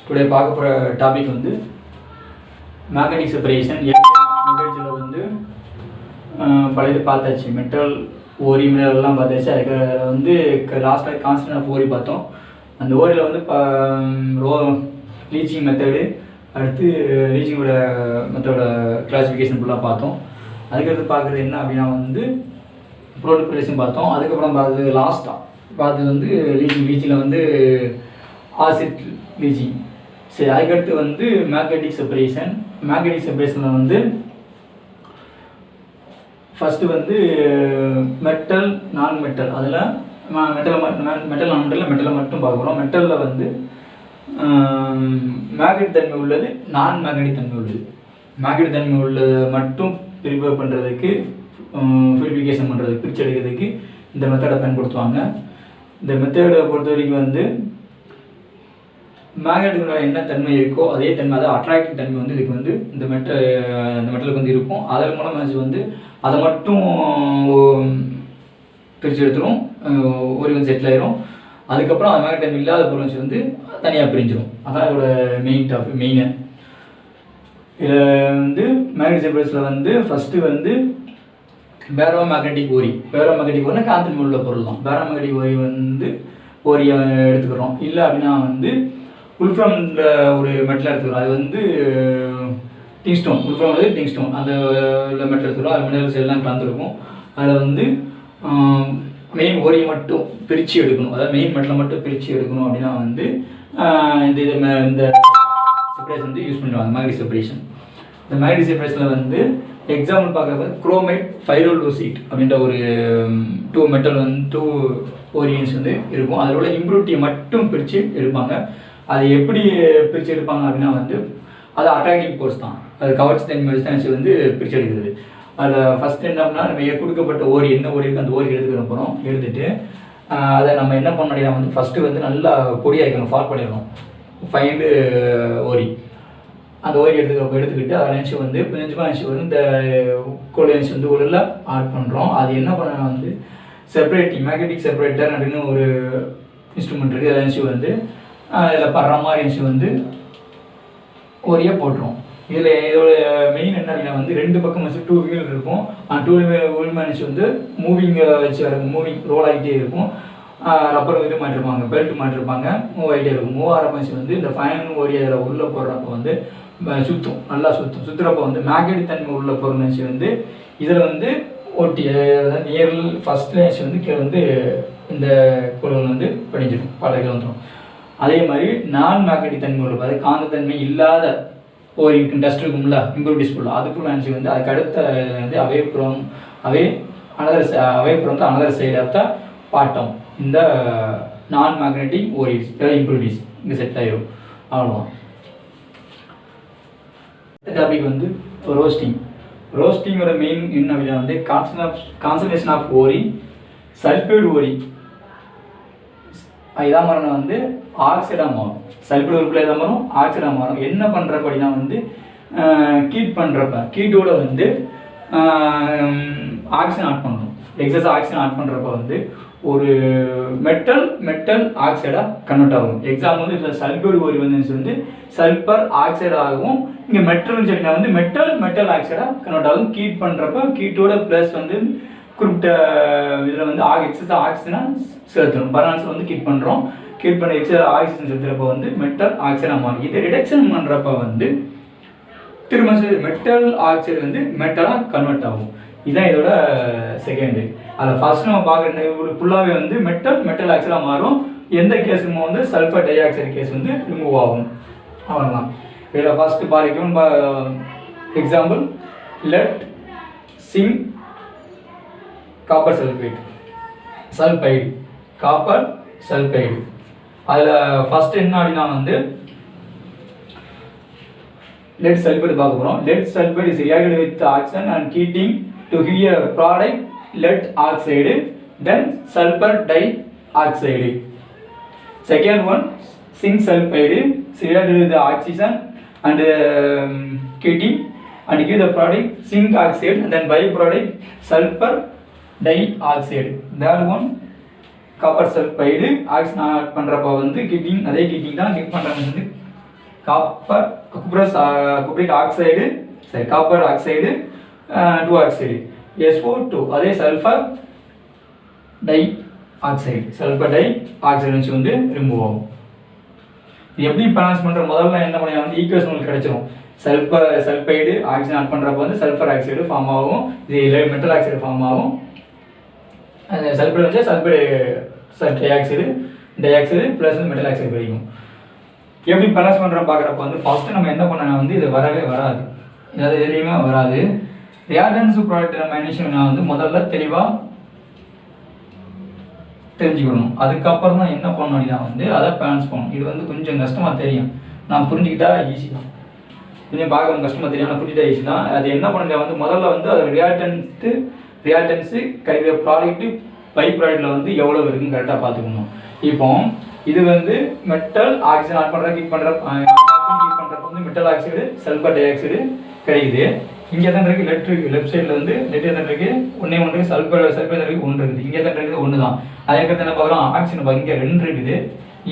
Today பார்க்க போகிற topic வந்து மேக்னெட்டிக் செப்பரேஷன். மெட்டல்ஸில் வந்து பழைய பார்த்தாச்சு, மெட்டல் ஓரி மினரல்லாம் பார்த்தாச்சு. அதுக்கு வந்து லாஸ்ட்டாக கான்ஸ்டன்ட் ஆஃப் ஓரி பார்த்தோம். அந்த ஓரியில் வந்து லீச்சிங் மெத்தடு, அடுத்து லீச்சிங்கோட மெத்தடோட கிளாசிஃபிகேஷன் ஃபுல்லாக பார்த்தோம். அதுக்கடுத்து பார்க்குறது என்ன அப்படின்னா வந்து ப்ரோட்டோபிரேஷன் பார்த்தோம். அதுக்கப்புறம் பார்த்தது லாஸ்ட்டாக பார்த்தது வந்து லீச்சிங்கில் வந்து ஆசிட் லீச்சிங். சரி, அதுக்கடுத்து வந்து மேக்னெட்டிக் செப்பரேஷன். மேக்னெட்டிக் செப்பரேஷனில் வந்து ஃபஸ்ட்டு வந்து மெட்டல் நான் மெட்டல், அதில் மெட்டல் நான் மெட்டலை மட்டும் பார்க்குறோம். மெட்டலில் வந்து மேக்னெட்டிக் தன்மை உள்ளது, நான் மேக்னெட்டிக் தன்மை உள்ளது. மேக்னெட்டிக் தன்மை உள்ளதை மட்டும் ப்ரிப்பேர் பண்ணுறதுக்கு, ப்யூரிஃபிகேஷன் பண்ணுறதுக்கு, பிரித்து எடுக்கிறதுக்கு இந்த மெத்தடை பயன்படுத்துவாங்க. இந்த மெத்தடை பொறுத்த வரைக்கும் வந்து மேக்னெட்டிக் என்ன தன்மை இருக்கோ அதே தன்மை, அதாவது அட்ராக்டிவ் தன்மை வந்து இதுக்கு வந்து இந்த மெட்டலுக்கு வந்து இருக்கும். அதன் மூலம் வந்து அதை மட்டும் பிரித்து எடுத்துரும், ஒரு வந்து செட்டில் ஆயிரும். அதுக்கப்புறம் அது மேக்னெட்டிக் தன்மை இல்லாத பொருள் வந்து தனியாக பிரிஞ்சிடும். அதான் இதோட மெயின். இதில் வந்து மேக்னெட்டிக் செப்பரேஷனில் வந்து ஃபஸ்ட்டு வந்து பேரோ மேக்னெட்டிக் ஓரி. பேரோ மேக்னெட்டிக் ஓரினா காந்தன்மை உள்ள பொருள் தான். பேரோ மேக்னெட்டிக் ஓரி வந்து ஓரியை எடுத்துக்கிறோம். இல்லை அப்படின்னா வந்து உல்ஃப்ரம்ன்ற ஒரு மெட்டல் எடுத்துக்கிறோம். அது வந்து டிங்ஸ்டோன், உல்ஃப்ரம் வந்து டிங்ஸ்டோன், அந்த மெட்டல் எடுத்துக்கிறோம். அது மினரல்ஸ் எல்லாம் கலந்துருக்கும். அதில் வந்து மெயின் ஓரியை மட்டும் பிரித்து எடுக்கணும், அதாவது மெயின் மெட்டலை மட்டும் பிரித்து எடுக்கணும் அப்படின்னா வந்து இந்த செப்பரேஷன் வந்து யூஸ் பண்ணுவாங்க, மேக்னெட்டிக் செப்பரேஷன். இந்த மேக்னெட்டிக் செப்பரேஷனில் வந்து எக்ஸாம்பிள் பார்க்குறது குரோமைட் ஃபைரோலோசைட் அப்படின்ற ஒரு டூ ஓரியன்ஸ் வந்து இருக்கும். அதோட இம்ப்யூரிட்டியை மட்டும் பிரித்து எடுப்பாங்க. அது எப்படி பிரித்து எடுப்பாங்க அப்படின்னா வந்து அது அட்ராக்டிவ் ஃபோர்ஸ் தான், அது கவர்ச்சி தன்மை வந்து பிரித்து எடுக்கிறது. அதில் ஃபஸ்ட் என்ன அப்படின்னா நம்ம கொடுக்கப்பட்ட ஓரி, என்ன ஓரி இருக்குது அந்த ஓரி எடுத்துக்கிற போகிறோம். எடுத்துகிட்டு அதை நம்ம என்ன பண்ண அப்படின்னா வந்து ஃபஸ்ட்டு வந்து நல்லா பொடியாக்கணும், ஃபால் பண்ணிடணும். ஃபைண்டு ஓரி, அந்த ஓரி எடுத்துக்கிட்டு அதை நினச்சி வந்து கொஞ்சமாக நினச்சி வந்து இந்த கோல்டு நினச்சி வந்து உள்ள ஆட் பண்ணுறோம். அது என்ன பண்ணணும் வந்து செப்பரேட்டிங், மேக்னெட்டிக் செப்பரேட்டர் அப்படின்னு ஒரு இன்ஸ்ட்ருமெண்ட் இருக்குது. அதை நினச்சி வந்து இதில் படுற மாதிரி நினச்சி வந்து ஓரியாக போட்டுரும். இதோட மெயின் என்ன அப்படின்னா வந்து ரெண்டு பக்கம் வச்சு 2 வீல் இருக்கும். அந்த 2 வீல் நினச்சி வந்து வச்சு மூவிங் ரோல் ஆகிட்டே இருக்கும். ரப்பர் இது மாட்டிருப்பாங்க, பெல்ட் மாட்டிருப்பாங்க, மூவ் ஆகிட்டே இருக்கும். மூவ் ஆரம்பிச்சு வந்து இந்த ஃபைன் ஓரி அதில் உள்ளே போடுறப்போ வந்து சுற்றும், நல்லா சுற்றுறப்போ வந்து மேக்னெட்டிக் தன்மை உள்ள பொருள் நினச்சி வந்து இதில் வந்து ஓட்டி, அதாவது நியர் ஃபஸ்ட் நினச்சி வந்து கீழே வந்து இந்த குழல் வந்து படிஞ்சிடும், படகுல வந்துடும். அதே மாதிரி நான் மேக்னெட்டிக் தன்மை உள்ள, அதாவது காந்தத்தன்மை இல்லாத ஓரி டஸ்ட் இருக்கும்ல, இம்ப்யூரிட்டிஸ் ஃபுல்லாக, அதுக்குள்ள நினச்சி வந்து அதுக்கு அடுத்த வந்து away from another side of the bottom இந்த நான் மேக்னெட்டிக் ஓரிஸ் இம்ப்யூரிட்டிஸ் இங்கே செட் ஆகிடும். அவ்வளோதான். டாபிக் வந்து ரோஸ்டிங்கோட மெயின் என்ன அப்படின்னா வந்து concentration of ore, sulphide ore இதாக மாறினா வந்து ஆக்சைடாக மாறும். சல்ஃபைடு உறுப்பில் இதாக மாறும், ஆக்சைடாக மாறும். என்ன பண்ணுறப்ப அப்படின்னா வந்து கீட்டோட வந்து ஆக்சிஜன் ஆட் பண்ணுறோம். எக்ஸஸ் ஆக்சிஜன் ஆட் பண்ணுறப்ப வந்து ஒரு மெட்டல் ஆக்சைடாக கன்வெர்ட் ஆகும். எக்ஸாம்பிள் வந்து இப்போ சல்ஃபைடு ஓரி வந்து சல்ஃபர் ஆக்சைடாகவும், இங்கே மெட்டல்னு சொல்லினா வந்து மெட்டல் ஆக்சைடாக கன்வெர்ட் ஆகும். கீட் பண்ணுறப்ப கீட்டோட ப்ளஸ் வந்து குறிப்பிட்ட இதில் வந்து எக்ஸஸ் ஆக்சிஜனை செலுத்தணும். பரான்ஸில் வந்து கீட் பண்ணுறோம். கீட் பண்ண எக்ஸஸ் ஆக்சிஜன் செலுத்துறப்ப வந்து மெட்டல் ஆக்சைடாக மாறும். இதை ரிடக்ஷன் பண்ணுறப்ப வந்து திரும்ப மெட்டல் ஆக்சைடு வந்து மெட்டலாக கன்வெர்ட் ஆகும். இதுதான் இதோட செகண்டு. அதில் ஃபர்ஸ்ட் நம்ம பார்க்குற ஃபுல்லாகவே வந்து மெட்டல் ஆக்சைடாக மாறும். எந்த கேஸுமே வந்து சல்ஃபர் டை ஆக்சைடு கேஸ் வந்து ரிமூவ் ஆகும். அவ்வளோதான். இதில் ஃபஸ்ட்டு பாருக்கும் example lead, zinc, copper sulphide. அதில் ஃபஸ்ட்டு என்ன அப்படின்னா வந்து lead sulfide பார்க்க போகிறோம். lead sulfide is reacted with oxygen and heating to give a product lead oxide, then sulfur dioxide. Second one, zinc sulfide is reacted with the oxygen and heating and give the product zinc oxide and then byproduct sulfur dioxide. Third one, copper sulfide oxygen add பண்ணுறப்ப வந்து heating, அதே heating தான் heat பண்ணுறாங்க வந்து cupric oxide copper oxide 2 oxide SO2 அதே sulphur dioxide வந்து remove ஆகும். இது எப்படி பேலன்ஸ் பண்ணுற முதல்ல என்ன பண்ணி வந்து ஈக்குவேஷன் உங்களுக்கு கிடைச்சிரும். சல்ஃபைடு ஆக்சிஜன் ஆட் பண்ணுறப்ப வந்து சல்ஃபர் ஆக்சைடு ஃபார்ம் ஆகும், இது மெட்டல் ஆக்சைடு ஃபார்ம் ஆகும். சல்ஃபைடு வந்து டை ஆக்சைடு ப்ளஸ் வந்து மெட்டல் ஆக்சைடு கிடைக்கும். எப்படி பேலன்ஸ் பண்ணுற பார்க்குறப்ப வந்து ஃபஸ்ட்டு நம்ம என்ன பண்ணணும் வந்து இது வரவே வராது, ஏதாவது எதுலேயுமே வராது. ரியாக்டன்ஸ் ப்ராடக்ட் நம்ம என்ன வந்து முதல்ல தெளிவாக தெரிஞ்சுக்கணும். அதுக்கப்புறம் தான் என்ன பண்ணணும் அப்படின்னா வந்து அதை பேலன்ஸ் பண்ணணும். இது வந்து கொஞ்சம் கஷ்டமாக தெரியும், நான் புரிஞ்சுக்கிட்டா ஈஸி தான். கொஞ்சம் பார்க்க கஷ்டமாக தெரியும், நான் புரிஞ்சுக்கிட்டா ஈஸி தான். அது என்ன பண்ணுங்க வந்து முதல்ல வந்து அது ரியாக்டன்ஸு கிடைக்கிற ப்ராடக்ட்டு பை ப்ராடக்ட்டில் வந்து எவ்வளோ இருக்குன்னு கரெக்டாக பார்த்துக்கணும். இப்போ இது வந்து மெட்டல் ஆக்சிஜன் ஆட் பண்ணுற ஹீட் பண்ணுறப்ப வந்து metal oxide sulphur di oxide கிடைக்குது. இங்கே தான் இருக்குது லெட் இருக்குது, லெஃப்ட் சைடில் வந்து லெட் எத்தனை இருக்குது, ஒன்றே ஒன்று இருக்குது, சல்ஃபர் இருக்குது 1 இருக்குது. இங்கே தான் இருக்குது 1 தான். அதுக்கடுத்து என்ன பார்க்குறோம், ஆக்சிஜன் இங்கே 2 இருக்குது,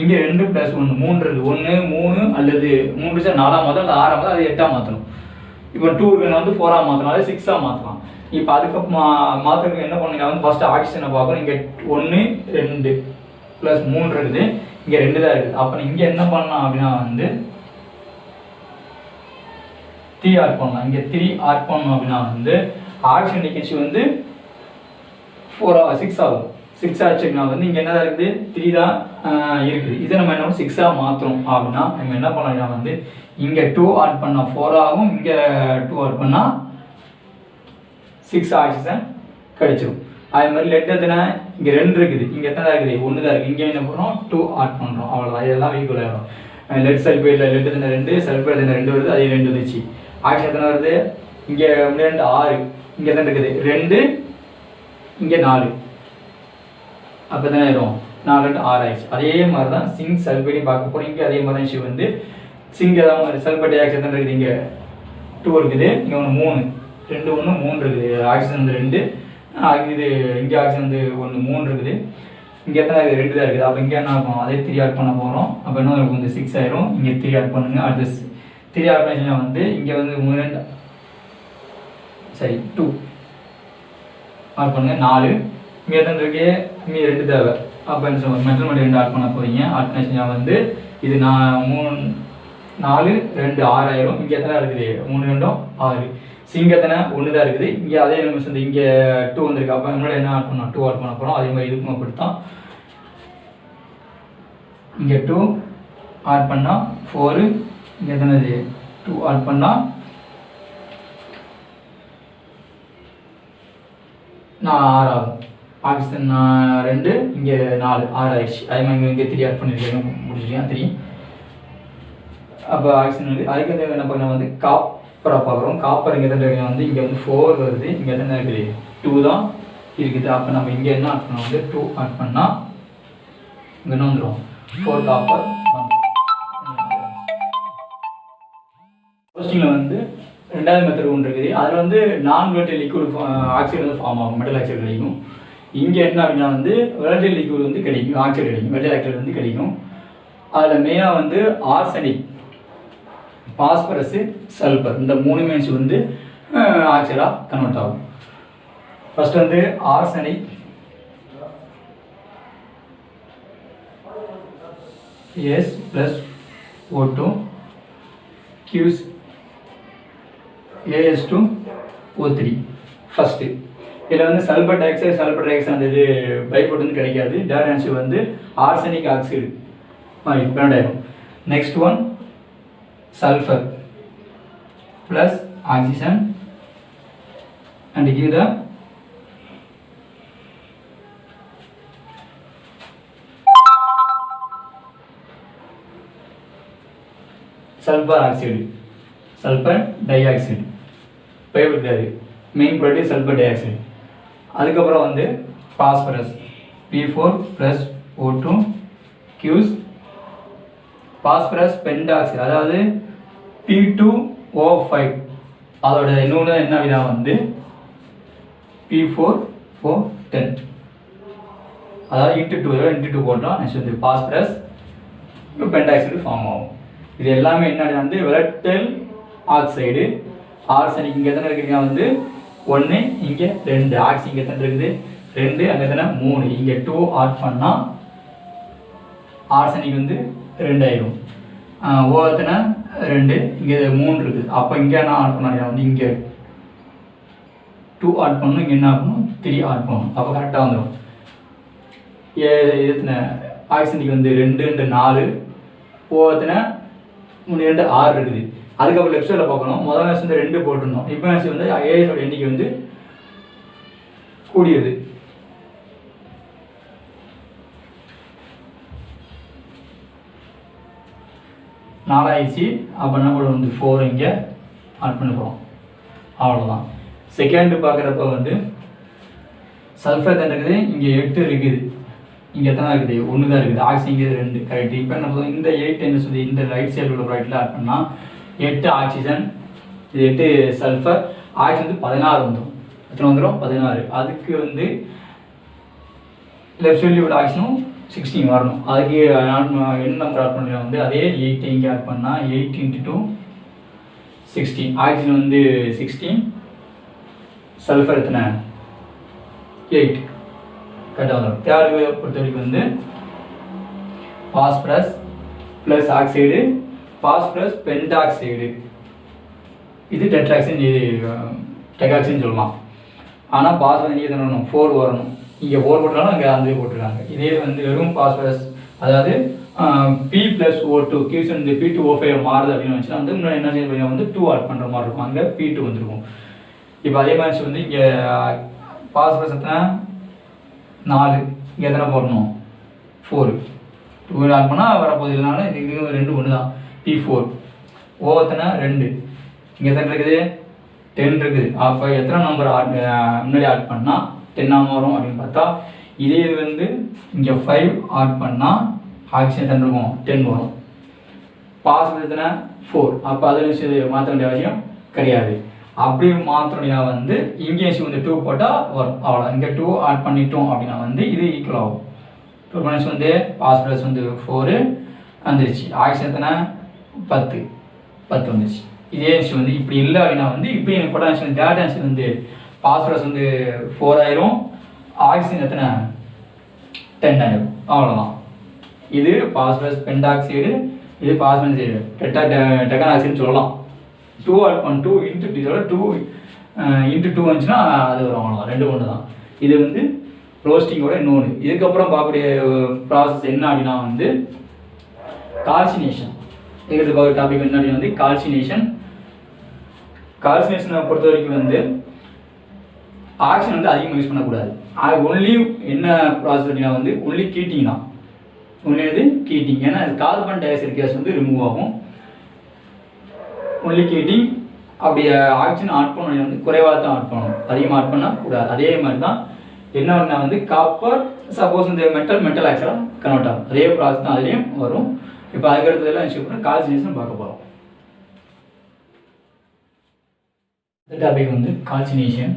இங்கே 2 + 1 3 இருக்குது. 1 3 அல்லது 3 4 மாற்றணும், அல்லது 6 அது 8 மாற்றணும். இப்போ 2 இருக்குன்னா வந்து 4 மாற்றணும், அது 6 மாற்றலாம். இப்போ அதுக்கப்புறம் மாற்றுறதுக்கு என்ன பண்ணுங்க வந்து ஃபஸ்ட்டு ஆக்சிஜனை பார்க்குறோம். இங்கே 1 2 + 3 இருக்குது, இங்கே 2 தான் இருக்குது. அப்போ இங்கே என்ன பண்ணலாம் அப்படின்னா வந்து 3 ஆட் பண்ணலாம். இங்கே 3 ஆட் பண்ணணும் அப்படின்னா வந்து ஆக்சிஜன் டிகேஷ் வந்து 6 ஆகும். 6 ஆச்சுன்னா வந்து இங்கே என்ன இருக்குது 3 தான் இருக்குது. இதை நம்ம என்ன 6 மாற்றணும் அப்படின்னா நம்ம என்ன பண்ணலாம் வந்து இங்கே 2 ஆட் பண்ணால் 4 ஆகும், இங்கே 2 ஆட் பண்ணால் 6 ஆக்சிஜன் கிடைச்சிடும். அதே மாதிரி லெட் எத்தனை இங்கே 2 இருக்குது, இங்கே எத்தனை இருக்குது 1 தான் இருக்குது. இங்கே என்ன பண்ணுறோம் 2 ஆட் பண்ணுறோம், அவ்வளோதான். இதெல்லாம் ஈக்குவல் ஆகிடும். லெட் சல்ஃபைடில் லெட் எத்தனை 2, சல்ஃபைடு எத்தனை 2 வருது, அது 2 வந்துச்சு. ஆக்சிஜன் எத்தனை வருது, இங்கே 2 6, இங்கே எத்தனை இருக்குது 2, இங்கே 4, அப்போ தானே ஆயிரும் 4 2 6 ஆயிடுச்சு. அதே மாதிரி தான் சிங்க் சல்ஃபைடையும் பார்க்க போகிறோம். இங்கே அதே மாதிரி தான் இஷ்யூ வந்து சிங்க் ஏதாவது சல்ஃபர் டை ஆக்சைடு எத்தனை இருக்குது, இங்கே 2 இருக்குது, இங்கே 3 2 1 3 இருக்குது. ஆக்சிஜன் வந்து 2, இது இங்கே ஆக்சிஜன் வந்து 1 3 இருக்குது, இங்கே எத்தனை இருக்குது 2 தான் இருக்குது. அப்போ இங்கே என்ன ஆகும், அதே 3 ஆட் பண்ண போகிறோம். அப்போ என்ன இருக்கும் வந்து 6 ஆயிரும். இங்கே 3 ஆட் பண்ணுங்க. அடுத்து 3 ஆட் பண்ணிச்சுன்னா வந்து இங்கே வந்து 2 ஆட் பண்ணுங்க 4, இங்கே எத்தனை இருக்கு, இங்கே 2 தேவை. அப்போ என்ன சொல்லுவாங்க மெட்டல் மட்டும் 2 ஆட் பண்ண போகிறீங்க. ஆட் பண்ணிச்சுன்னா வந்து இது 3 4 2 6 ஆயிரும். இங்கே எத்தனை இருக்குது 3 2 6, சிங்க் எத்தனை 1 தான் இருக்குது. இங்கே அதே நிமிஷம் வந்து இங்கே 2 வந்திருக்கு. அப்போ நம்மளோட என்ன ஆட் பண்ணோம் 2 ஆட் பண்ண போகிறோம். அதே மாதிரி இதுக்கும் அப்படித்தான். இங்கே 2 ஆட் பண்ணால் 4, இங்கே எத்தனை 2 ஆட் பண்ணால் 6 ஆகும். ஆக்சிஜன் 2, இங்கே 4 6 ஆயிடுச்சு. அதே மாதிரி இங்கே 3 ஆட் பண்ணியிருக்கேன், முடிச்சிருக்கேன் 3. அப்போ ஆக்சிஜன் வந்து அதுக்கு என்ன பண்ண வந்து காப்பரை பார்க்குறோம். காப்பர் இங்கே எத்தனை வந்து இங்கே வந்து 4 வருது, இங்கே எத்தனை இருக்குது 2 தான் இருக்குது. அப்போ நம்ம இங்கே என்ன ஆட் பண்ணோம் வந்து 2 ஆட் பண்ணால் இங்கே என்ன வந்துடும் 4 காப்பர். ரோஸ்டிங்கில் வந்து 2வது மெத்தட் ஒன்று இருக்குது. அதில் வந்து நான் volatile லிக்விட் ஆக்சைடு வந்து ஃபார்ம் ஆகும், மெட்டல் ஆக்சைடு கிடைக்கும். இங்கே என்ன அப்படின்னா வந்து volatile லிக்விட் வந்து கிடைக்கும், ஆக்சைடு கிடைக்கும், மெட்டல் ஆக்சைடு வந்து கிடைக்கும். அதில் மெயினாக வந்து ஆர்சனிக், பாஸ்பரஸு, சல்ஃபர் இந்த 3 மீன்ஸ் வந்து ஆக்சைடாக கன்வெர்ட் ஆகும். ஃபஸ்ட் வந்து arsenic S + O2 Qs AS2O3 first. இதில் வந்து சல்ஃபர் டை ஆக்சைடு அந்த இது பைப்ரோட் வந்து கிடைக்காது. டேட் ஆன்சர் வந்து ஆர்சனிக் ஆக்சைடு மாதிரி பிளான்டாயிரும். Next one sulfur plus oxygen and give the sulfur oxide, sulfur dioxide. Main product sulphur di oxide. அதுக்கப்புறம் வந்து phosphorus P4 + O2 Qs phosphorus pentoxide, அதாவது P2O5. அதோட இன்னொன்று என்ன அப்படின்னா வந்து P4O10, அதாவது × 2 போட்டோம். நெக்ஸ்ட் வந்து பாஸ்பரஸ் பென்டாக்சைடு ஃபார்ம் ஆகும். இது எல்லாமே என்ன வந்து volatile ஆக்சைடு. ஆர்சனிக் இங்கே எத்தனை இருக்குங்க வந்து 1, இங்கே 2. ஆக்சி இங்கே எத்தனை இருக்குது 2, அங்கே எத்தனை 3. இங்கே 2 ஆட் பண்ணால் ஆர்சனிக் வந்து 2 ஆயிடும். ஓ எத்தனை 2, இங்கே 3 இருக்குது. அப்போ இங்கே என்ன ஆட் பண்ணாங்க வந்து இங்கே 2 ஆட் பண்ணணும், இங்கே என்ன ஆகணும் 3 ஆட் பண்ணணும். அப்போ கரெக்டாக வந்துடும். எத்தனை ஆக்சிஜனுக்கு வந்து 2 4, ஓ எத்தனை 3 2 6 இருக்குது. அதுக்கப்புறம் லெஃப்ட் சைடில் பார்க்கணும். முதல் மேட்ச் வந்து 2 போட்டிருந்தோம். இப்போ மேட்ச் வந்து ஏஎஸோட எண்ணிக்கை வந்து கூடியது. நாலாயிடுச்சு. அப்போ என்ன கூட வந்து 4 இங்கே ஆட் பண்ண போகிறோம். அவ்வளோதான். செகண்டு பார்க்குறப்ப வந்து சல்ஃபர் தான் இருக்குது, இங்கே 8 இருக்குது, இங்கே எத்தனை இருக்குது 1 தான் இருக்குது. ஆக்சிஜன் இங்கே 2 கரெக்ட். இப்போ என்ன சொல்லுவோம் இந்த 8 என்ன சொல்லி இந்த ரைட் சைடில் உள்ள ப்ராடக்ட்டில் ஆட் பண்ணால் 8 ஆக்சிஜன், இது 8 சல்ஃபர். ஆக்சிஜன் வந்து 16 வந்துடும். எத்தனை வந்துடும் 16. அதுக்கு வந்து லெஃப்ட் சைடில் உள்ள ஆக்சிஜனும் 16 வரணும். அதுக்கு என்ன நம்பர் ஆட் பண்ணலாம் வந்து அதே 8 இங்கே ஆட் பண்ணால் 8 × 2 16. ஆக்சிஜன் வந்து 16, சல்ஃபர் எத்தனை 8 கரெக்டாக வந்துடும். தேர்டு பொறுத்த வரைக்கும் வந்து phosphorus plus oxide, phosphorus pentoxide, இது டெட்ராக்சைடு, இது டெகாக்சைடுன்னு சொல்லலாம். ஆனால் பாஸ்பரஸ் இங்கே எத்தனை வரணும் 4 வரணும். இங்கே 4 போட்டாலும் அங்கே அந்த போட்டிருக்காங்க. இதே வந்து வெறும் பாஸ்பரஸ் அதாவது P + O2 கீழ்ஸ் வந்து P2O5 மாறுது அப்படின்னு வச்சுன்னா வந்து இன்னும் என்ன செய்ய வந்து 2 ஆட் பண்ணுற மாதிரி இருக்கும். அங்கே P2 வந்துருக்கும். இப்போ அதே மாதிரி வந்து இங்கே பாஸ்பரஸ் எத்தனை 4, இங்கே எத்தனை போடணும் 4, 2 ஆட் பண்ணால் வரப்போகுது. இல்லைனாலும் இது 2 ஒன்று தான் P4. ஓ எத்தனை 2, இங்கே எத்தனை இருக்குது 10 இருக்குது. அப்போ எத்தனை நம்பர் முன்னாடி ஆட் பண்ணால் 10 வரும் அப்படின்னு பார்த்தா இதே இது வந்து இங்கே 5 ஆட் பண்ணால் ஆக்சிஜன் எத்தனை இருக்கும் 10 வரும். பாஸ்பரஸ் எத்தனை 4. அப்போ அதில் மாற்ற வேண்டிய அவசியம் கிடையாது. அப்படி மாற்றணும்னா வந்து இங்கே வந்து 2 போட்டால் வரும். அவ்வளோ இங்கே 2 ஆட் பண்ணிட்டோம் அப்படின்னா வந்து இது ஈக்குவல் ஆகும். 2 மைனஸ் வந்து பாஸ்பரஸ் வந்து 4 வந்துருச்சு. ஆக்சிஜன் எத்தனை 10 வந்துருச்சு. இதே விஷயம் வந்து இப்படி இல்லை அப்படின்னா வந்து இப்படி எனக்கு பொட்டாசியம் டேட் ஆன்சர் வந்து பாஸ்பரஸ் வந்து 4 ஆயிரும், ஆக்சிஜன் எத்தனை 10 ஆயிரும். அவ்வளோதான். இது பாஸ்பரஸ் பென்டாக்சைடு, இது பாஸ்பரஸ் டெகாக்சைடுன்னு சொல்லலாம். 2 ஆட் பண்ண 2 × இதோட 2 × 2 வந்துச்சுன்னா அது வரும். அவ்வளோதான். 2 ஒன்று தான். இது வந்து ரோஸ்டிங்கோட இன்னொன்று. இதுக்கப்புறம் பார்க்கக்கூடிய ப்ராசஸ் என்ன அப்படின்னா வந்து கால்சினேஷன். இதுக்கு பார்க்குற டாபிக் என்ன அப்படின்னா வந்து கால்சினேஷன். கால்சினேஷனை பொறுத்த வரைக்கும் வந்து ஆக்சிஜன் வந்து அதிகமாக யூஸ் பண்ணக்கூடாது. ஒன்லி என்ன ப்ராசஸ் அப்படின்னா வந்து ஒன்லி கீட்டிங் தான். ஒன்லி வந்து கீட்டிங். ஏன்னா கார்பன் டை ஆக்சைடு கேஸ் வந்து ரிமூவ் ஆகும். ஒன்லி கீட்டிங். அப்படி ஆக்சிஜன் ஆட் பண்ண வந்து குறைவாக தான் ஆட் பண்ணணும், அதிகமாக ஆட் பண்ணக்கூடாது. அதே மாதிரி தான் என்ன பண்ணால் வந்து காப்பர் சப்போஸ் இந்த மெட்டல் ஆக்சைடாக கன்வெர்ட் ஆகும். அதே ப்ராசஸ் தான் அதுலேயும் வரும். இப்போ அதுக்கடுத்ததெல்லாம் இஷ்யூ பண்ண கால்சினேஷன் பார்க்க போகிறோம். இந்த டாபிக் வந்து கால்சினேஷன்.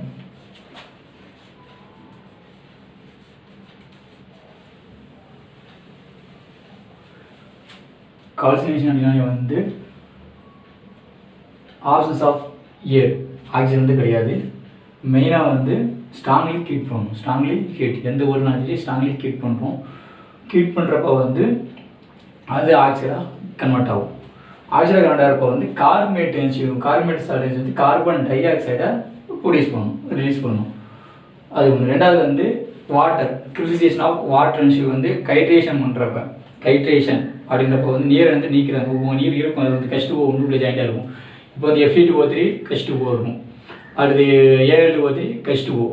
கால்சினேஷன் அப்படின்னா வந்து ஆப்சன்ஸ் ஆஃப் ஏர், ஆக்சிஜன் வந்து கிடையாது. மெயினாக வந்து ஸ்ட்ராங்லி ஹீட் பண்ணணும். ஸ்ட்ராங்லி ஹீட் எந்த ஒரு நாளைக்கு ஸ்ட்ராங்லி ஹீட் பண்ணுறோம். ஹீட் பண்ணுறப்ப வந்து அது ஆக்சைடாக கன்வெர்ட் ஆகும். ஆக்சைடாக கன்வெர்ட் ஆகிறப்போ வந்து கார்பனேட் சால்ட் வந்து கார்பன் டை ஆக்சைடை ரிலீஸ் பண்ணணும். அது ஒன்று. ரெண்டாவது வந்து வாட்டர் கிரிஸ்டலைசேஷன் ஆஃப் வாட்டர் வந்து கைட்ரேஷன் பண்ணுறப்ப, கைட்ரேஷன் அப்படின்றப்ப வந்து நீரை வந்து நீக்கிறாங்க. நீர் இருக்கும், அது வந்து H2O ஒன்றுக்குள்ளே ஜாயிண்டாக இருக்கும். இப்போ வந்து Fe2O3 H2O இருக்கும். அடுத்து Al2O3 H2O.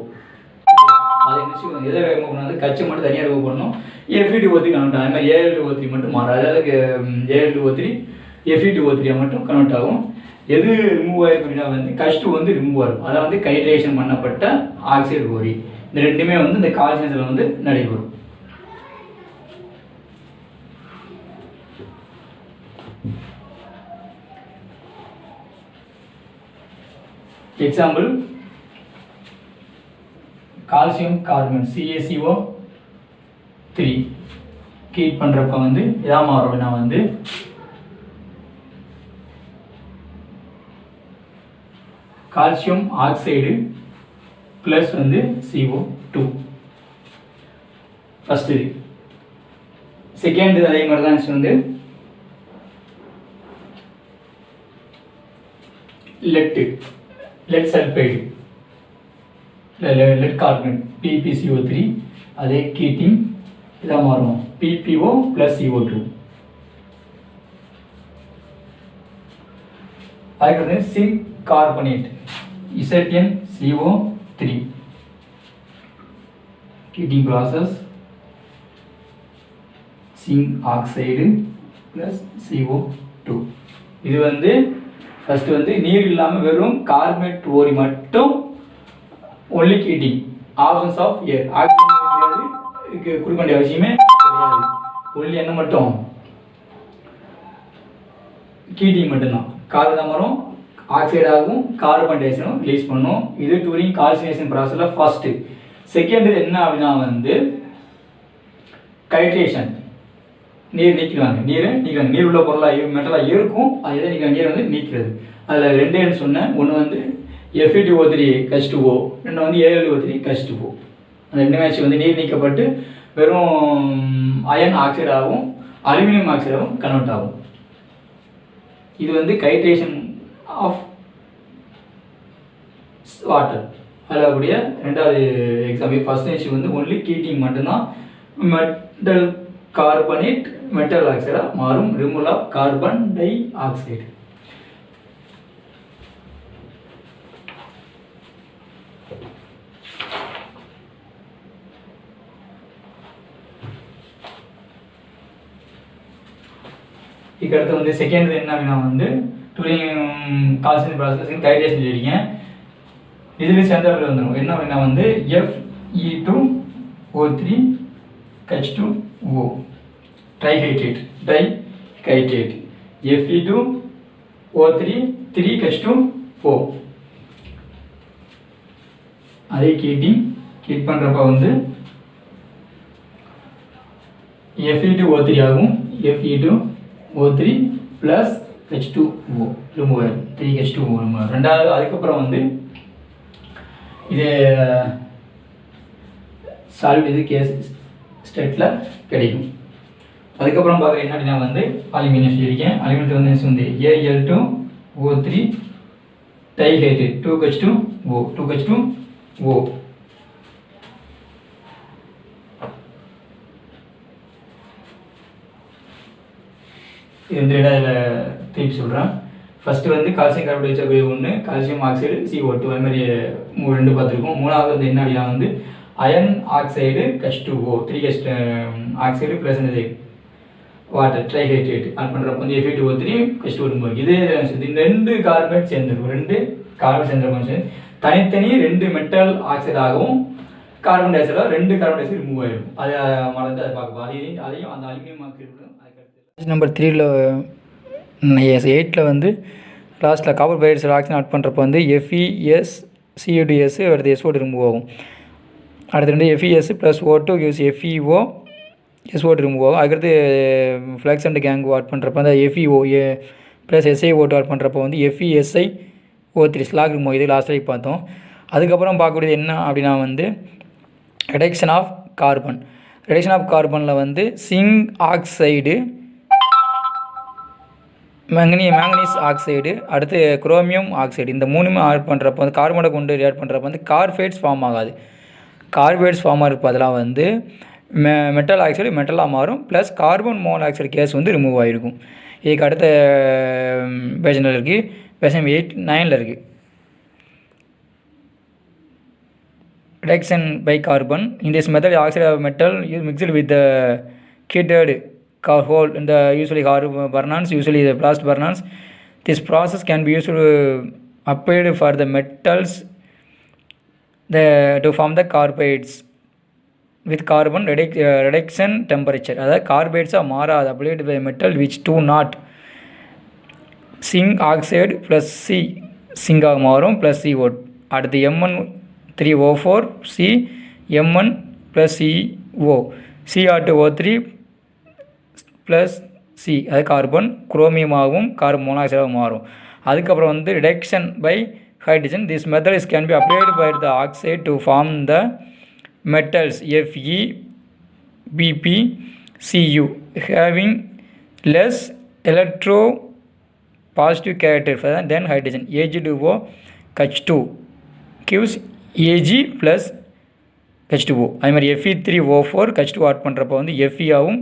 அது என்ன எதை ரிமூவ் பண்ணால் கட்சி மட்டும் தனியாக ரிமூவ் பண்ணணும். Fe2O3 கன்வெர்ட் ஆகும். அது மாதிரி Al2O3 மட்டும் மாறும். அதாவது Al2O3 Fe2O3 மட்டும் கன்வெர்ட் ஆகும். எது ரிமூவ் ஆகிருக்கு அப்படின்னா வந்து H2 வந்து ரிமூவ் ஆகும். அதை வந்து கைட்ரேஷன் பண்ணப்பட்ட ஆக்சைடு கோரி. இந்த ரெண்டுமே வந்து இந்த கால்சினேஷனில் வந்து நடைபெறும். Example calcium carbon CaCO3 heat பண்ணுறப்ப வந்து இதாக மாறும் அப்படின்னா வந்து கால்சியம் ஆக்சைடு ப்ளஸ் வந்து CO2 ஃபஸ்ட்டு இது. செகண்ட் அதே மாதிரி தான் வந்து lead sulphide let carbon PPCO3 அதே கீட்டிங் இதாக மாறும் PPO + CO2. அதுக்கு zinc carbonate ZnCO3 heating process zinc oxide plus CO2. இது வந்து ஃபஸ்ட்டு வந்து நீர் இல்லாமல் வெறும் கார்பனேட் ஓரி மட்டும் only heating options of air oxygen கொடுக்க வேண்டிய அவசியமே கிடையாது. ஒன்லி என்ன மட்டும் ஹீட்டிங் மட்டும்தான். கார்பன் தான் வரும், ஆக்சைடாகவும் கார்பன் டை ஆக்சைடும் ரிலீஸ் பண்ணும். இது டூரிங் கால்சினேஷன் ப்ராசஸில் ஃபஸ்ட்டு. செகண்ட் என்ன அப்படின்னா வந்து கைட்ரேஷன், நீர் நீக்கிறாங்க. நீர் உள்ள பொருளாக மெட்டலாக இருக்கும், அது எதை நீக்க நீர் வந்து நீக்கிறது. அதில் ரெண்டு சொன்னேன். ஒன்று வந்து Fe2O3 H2O, ரெண்டு வந்து Al2O3 H2O. அந்த ரெண்டு மேட்ச் வந்து நீர் நீக்கப்பட்டு வெறும் அயன் ஆக்சைடாகவும் அலுமினியம் ஆக்சைடாகவும் கன்வெர்ட் ஆகும். இது வந்து கைட்ரேஷன் ஆஃப் வாட்டர். அதில் கூடிய ரெண்டாவது எக்ஸாம்பிள். ஃபர்ஸ்ட் நியூஸ் வந்து ஒன்லி ஹீட்டிங் மட்டும்தான். மெட்டல் கார்பனேட் மெட்டல் ஆக்சைடாக மாறும். Removal of carbon di oxide. இதுக்கடுத்து வந்து செகண்ட் என்ன அப்படின்னா வந்து டூரிங் கால்சியம் ப்ராசஸ் கைட்ரேஷன் சொல்லியிருக்கேன். இதில் சேர்ந்தாப்பில் வந்துடும். என்ன அப்படின்னா வந்து Fe2O3 H2O ட்ரைஹைட்ரேட் Fe2O3 3H2O. அதே ஹீட் பண்ணுறப்ப வந்து Fe2O3 ஆகும். Fe2O3 + H2O ரிமூவ் ஆகும். 3H2O ரிமூவ் ஆகும். ரெண்டாவது அதுக்கப்புறம் வந்து இது சால்வ் இது கேஸ் ஸ்டேட்டில் கிடைக்கும். அதுக்கப்புறம் பார்க்குற என்ன அப்படின்னா வந்து அலுமினியம் சொல்லியிருக்கேன். அலுமினியத்தை வந்து Al2O3 டைஹைட்ரேட் 2H2O. இது வந்து இதில் திருப்பி சொல்கிறேன். ஃபஸ்ட்டு வந்து கால்சியம் கார்பனேட் வச்சக்கூடிய ஒன்று, கால்சியம் ஆக்சைடு CO2, அது மாதிரி ரெண்டு பார்த்துருக்கோம். மூணாவது வந்து என்ன அப்படின்னா வந்து iron oxide H2O 3H oxide plus என்னது வாட்டர் ட்ரைஹைட்ரேட் ஆட் பண்ணுறப்போ வந்து Fe2O3 H2O இருக்கும். இதே இந்த ரெண்டு கார்பனேட் சேர்ந்துருக்கும். ரெண்டு கார்பன் சேர்ந்துருக்கும். தனித்தனி ரெண்டு மெட்டல் ஆக்சைடாகவும் கார்பன் டை ஆக்சைடாக ரெண்டு கார்பன் டை ஆக்சைடு ரிமூவ் ஆகிடும். அதை மறந்து அதை பார்க்கலாம். அதையும் அந்த அலுமினியம் ஆக்சைடு நம்பர் 3ல் 8ல் வந்து லாஸ்ட்டில் காப்பர் பைரைட்ஸில் ஆக்சிஜன் ஆட் பண்ணுறப்போ வந்து FeS CO2S அடுத்து SO2 ரிமூவ் ஆகும். அடுத்து ரெண்டு FeS + O2 gives FeO SO2 remove ஆகும். அதுக்கடுத்து ஃப்ளக்ஸ் அண்ட் கேங் ஆட் பண்ணுறப்போ அந்த FeO + SiO2 ஆட் பண்ணுறப்போ வந்து FeSiO3 ஸ்லாக் ரிமூவ். இது லாஸ்ட் வரைக்கும் பார்த்தோம். அதுக்கப்புறம் பார்க்கக்கூடியது என்ன அப்படின்னா வந்து reduction of carbon. Reduction of கார்பனில் வந்து சிங்க் ஆக்சைடு, மேங்கனீஸ் ஆக்சைடு, அடுத்து குரோமியம் ஆக்சைடு, இந்த மூணுமே ஆட் பண்ணுறப்போ வந்து கார்பனை கொண்டு ஆட் பண்ணுறப்போ வந்து கார்பேட்ஸ் ஃபார்ம் ஆகாது. கார்பேட்ஸ் ஃபார்ம் ஆகிறப்போ அதெல்லாம் வந்து மெட்டல் ஆக்சைடு மெட்டலாக மாறும். ப்ளஸ் கார்பன் மோனாக்சைடு கேஸ் வந்து ரிமூவ் ஆகிருக்கும். இதுக்கு அடுத்த பேஜில் இருக்குது. பேஜ் 9ல் இருக்குது. Reduction by carbon. In this method oxide of metal use mixed with heated coal in the usually burners, usually the blast burners. This process can be used applied for the metals to form the carbides with carbon reduction temperature. அதாவது கார்பைட்ஸாக மாறாது. applied by metal which do not zinc oxide plus C சிங்காக மாறும் plus CO. அடுத்து Mn3O4 C Mn + CO Cr2O3 plus C அது carbon குரோமியமாகவும் carbon மோனாக்சைடாகவும் மாறும். அதுக்கப்புறம் வந்து reduction by hydrogen. This method can be applied by the oxide to form the metals Fe, Bp, Cu having less electropositive character than hydrogen. Ag2O H2 gives Ag plus H2O. அதே மாதிரி Fe3O4 H2 add பண்ணுறப்போ வந்து Fe ஆகும்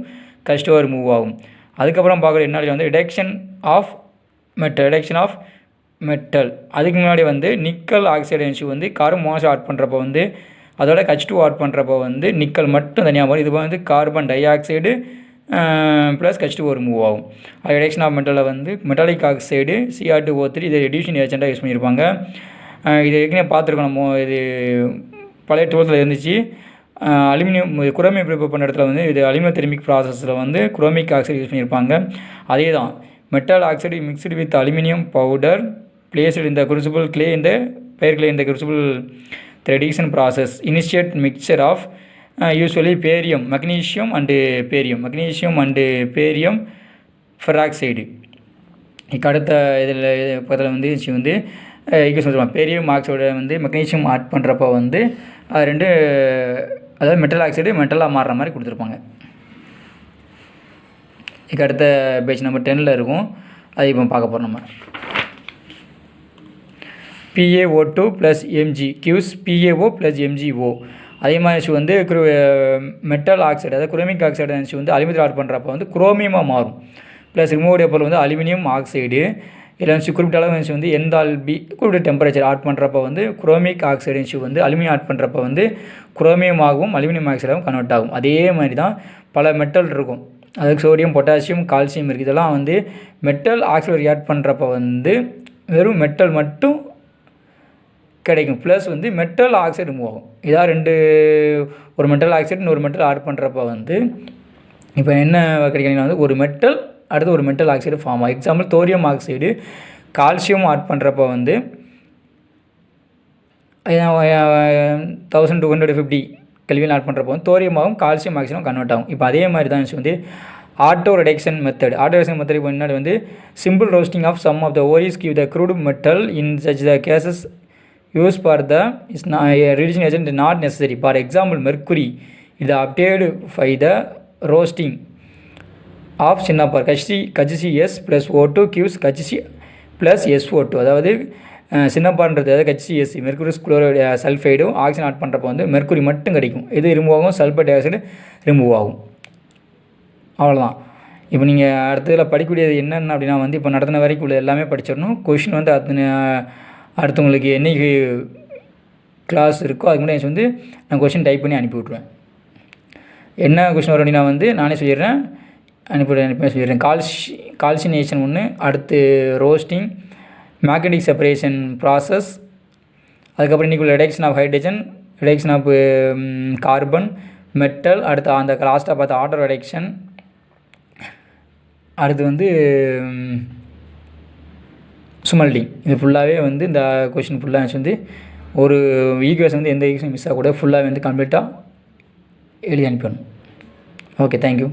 H2 remove ஆகும். அதுக்கப்புறம் பார்க்குற என்ன வந்து ரிடக்ஷன் ஆஃப் மெட்டல். அதுக்கு முன்னாடி வந்து நிக்கல் ஆக்சைடு எனர்ஜி வந்து கார்பன் மோனாக்சைடு ஆட் பண்ணுறப்போ வந்து அதோட H2 ஆட் பண்ணுறப்போ வந்து நிக்கல் மட்டும் தனியாக வரும். இது வந்து carbon di oxide plus H2 remove ஆகும். அது ரிடக்ஷன் ஆஃப் மெட்டலில் வந்து மெட்டாலிக் ஆக்சைடு Cr2O3 இதை ரெடியூஷன் ஏஜென்ட்டாக யூஸ் பண்ணியிருப்பாங்க. இது ஏற்கனவே பார்த்துருக்கோம் நம்ம. இது பழைய 12th இருந்துச்சு. அலுமினியம் குரோமியம் ப்ரிப்பேர் பண்ணுற இடத்துல வந்து இது அலுமினியம் தெர்மிக் ப்ராசஸில் வந்து குரோமிக் ஆக்சைடு யூஸ் பண்ணியிருப்பாங்க. அதே தான் metal oxide mixed with aluminium powder placed இந்த குருசிபிள் கிளே இந்த பெயர் கிளே இந்த crucible reduction process initiate mixture of usually magnesium and barium peroxide. இதுக்கு அடுத்த இதில் பக்கத்தில் வந்து ஈக்குவேஷன் சொல்லுவாங்க. பேரியம் ஆக்சைடு வந்து மெக்னீஷியம் ஆட் பண்ணுறப்போ வந்து அது ரெண்டு அதாவது மெட்டல் ஆக்சைடு மெட்டலாக மாறுற மாதிரி கொடுத்துருப்பாங்க. இதுக்கு அடுத்த பேஜ் நம்பர் 10 இருக்கும். அது இப்போ பார்க்க போகிறோம் நம்ம. PaO2 + Mg gives PaO + MgO. அதே மாதிரி வந்து மெட்டல் ஆக்சைடு அதாவது குரோமிக் ஆக்சைடு நினச்சி வந்து அலுமினியம் ஆட் பண்ணுறப்போ வந்து குரோமியமாக மாறும். ப்ளஸ் ரிமூவ் பொருள் வந்து அலுமினியம் ஆக்சைடு. இதில் குறிப்பிட்ட அளவு வந்து எந்தால்பி குறிப்பிட்ட டெம்பரேச்சர் ஆட் பண்ணுறப்போ வந்து குரோமிக் ஆக்சைடு வந்து அலுமினியம் ஆட் பண்ணுறப்போ வந்து குரோமியமாகவும் அலுமினியம் ஆக்சைடாகவும் கன்வெர்ட் ஆகும். அதே மாதிரி தான் பல மெட்டல் இருக்கும். அதுக்கு சோடியம், பொட்டாசியம், கால்சியம் இருக்குது. இதெல்லாம் வந்து மெட்டல் ஆக்சைடு ரியாக்ட் பண்ணுறப்போ வந்து வெறும் மெட்டல் மட்டும் கிடைக்கும். ப்ளஸ் வந்து மெட்டல் ஆக்சைடு ரிமூவ் ஆகும். இதாக ஒரு மெட்டல் ஆக்சைடு இன்னொரு மெட்டல் ஆட் பண்ணுறப்போ வந்து இப்போ என்ன கிடைக்கிறீங்கன்னா வந்து ஒரு மெட்டல் அடுத்து ஒரு மெட்டல் ஆக்சைடு ஃபார்ம் ஆகும். Example thorium oxide calcium add பண்ணுறப்போ வந்து 1250 கெல்வின் ஆட் பண்ணுறப்போ வந்து தோரியமாகவும் கால்சியம் ஆக்சைடும் கன்வெர்ட் ஆகும். இப்போ அதே மாதிரி தான் வந்து ஆட்டோ ரிடக்ஷன் மெத்தட் இப்போ முன்னாடி வந்து simple roasting of some of the ores give the crude metal in such the cases use for the reduction agent not necessary. For example mercury இது obtained by the roasting of cinnabar HCS + O2 gives HC + SO2. அதாவது சின்னப்பார்ன்றது அதாவது HCS mercuric chloride சல்ஃபைடும் oxygen add பண்ணுறப்போ வந்து mercury மட்டும் கிடைக்கும். இது ரிமூவ் ஆகும், சல்ஃபர் டை ஆக்சைடு ரிமூவ் ஆகும். அவ்வளோதான். இப்போ நீங்கள் அடுத்ததில் படிக்கக்கூடியது என்னென்ன அப்படின்னா வந்து இப்போ நடத்தின வரைக்கும் உள்ள எல்லாமே படிச்சிடணும். கொஷின் வந்து அடுத்தவங்களுக்கு என்றைக்கு கிளாஸ் இருக்கோ அதுக்கு முன்னாடி வந்து நான் கொஷின் டைப் பண்ணி அனுப்பி விட்ருவேன். என்ன கொஷின் வரும் அப்படின்னா வந்து நானே சொல்லிடுறேன், அனுப்பி சொல்லிடுறேன். கால்சினேஷன் ஒன்று, அடுத்து ரோஸ்டிங், மேக்னடிக் செப்பரேஷன் ப்ராசஸ், அதுக்கப்புறம் இன்றைக்கி உள்ள reduction of hydrogen, reduction of carbon, metal, அடுத்து அந்த லாஸ்ட்டாக பார்த்த ஆட்டோ ரிடக்ஷன், அடுத்து வந்து சுமல்டிங். இது ஃபுல்லாகவே வந்து இந்த கொஷின் ஃபுல்லாக வந்து ஒரு ஈக்குவேஷன் வந்து எந்த ஈக்குவேஷன் மிஸ் ஆகக்கூடாது, ஃபுல்லாக வந்து கம்ப்ளீட்டாக எழுதி அனுப்பிடணும். Okay, thank you.